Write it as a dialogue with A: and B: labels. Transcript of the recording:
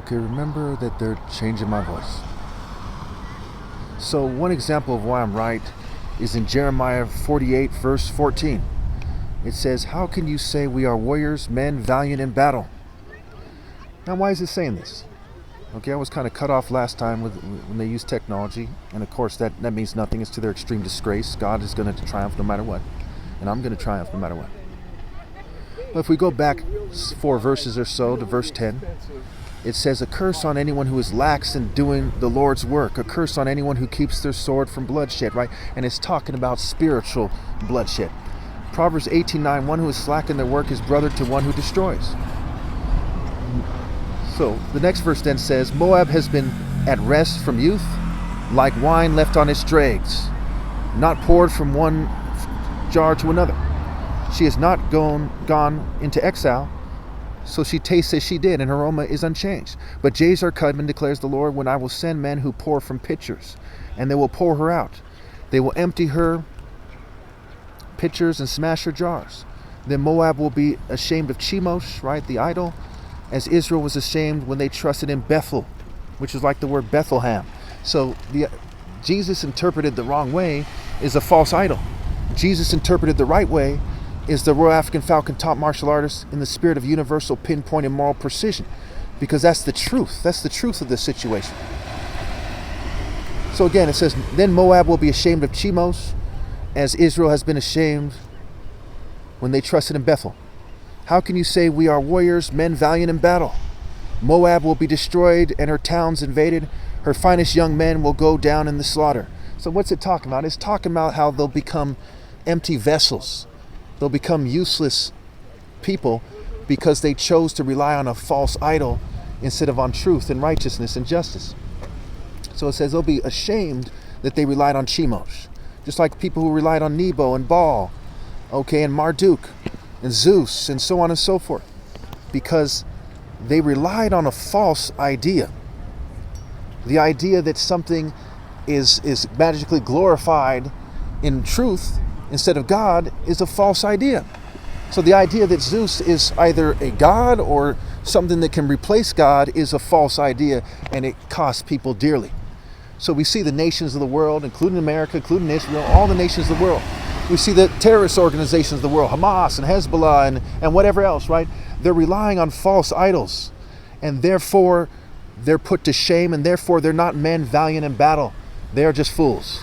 A: Okay, remember that they're changing my voice. So one example of why I'm right is in Jeremiah 48, verse 14. It says, "How can you say we are warriors, men valiant in battle?" Now, why is it saying this? Okay, I was kind of cut off last time when they used technology, and of course that means nothing. It's to their extreme disgrace. God is going to triumph no matter what, and I'm going to triumph no matter what. But if we go back 4 verses or so to verse 10, it says, "A curse on anyone who is lax in doing the Lord's work, a curse on anyone who keeps their sword from bloodshed," right? And it's talking about spiritual bloodshed. Proverbs 18:9, "One who is slack in their work is brother to one who destroys." So the next verse then says, "Moab has been at rest from youth, like wine left on its dregs, not poured from one jar to another. She has not gone into exile, so she tastes as she did, and her aroma is unchanged. But Jazer Cudman declares the Lord, when I will send men who pour from pitchers, and they will pour her out. They will empty her pitchers and smash her jars. Then Moab will be ashamed of Chemosh," right, the idol, "as Israel was ashamed when they trusted in Bethel," which is like the word Bethlehem. So Jesus interpreted the wrong way is a false idol. Jesus interpreted the right way is the Royal African Falcon top martial artist in the spirit of universal pinpoint and moral precision, because that's the truth. That's the truth of the situation. So again, it says, "Then Moab will be ashamed of Chemosh, as Israel has been ashamed when they trusted in Bethel. How can you say we are warriors, men valiant in battle? Moab will be destroyed and her towns invaded. Her finest young men will go down in the slaughter." So what's it talking about? It's talking about how they'll become empty vessels. They'll become useless people because they chose to rely on a false idol instead of on truth and righteousness and justice. So it says they'll be ashamed that they relied on Chemosh. Just like people who relied on Nebo and Baal, okay, and Marduk and Zeus and so on and so forth, because they relied on a false idea. The idea that something is magically glorified in truth instead of God is a false idea. So the idea that Zeus is either a god or something that can replace God is a false idea, and it costs people dearly. So we see the nations of the world, including America, including Israel, all the nations of the world. We see the terrorist organizations of the world, Hamas and Hezbollah and whatever else, right? They're relying on false idols, and therefore they're put to shame, and therefore they're not men valiant in battle. They are just fools.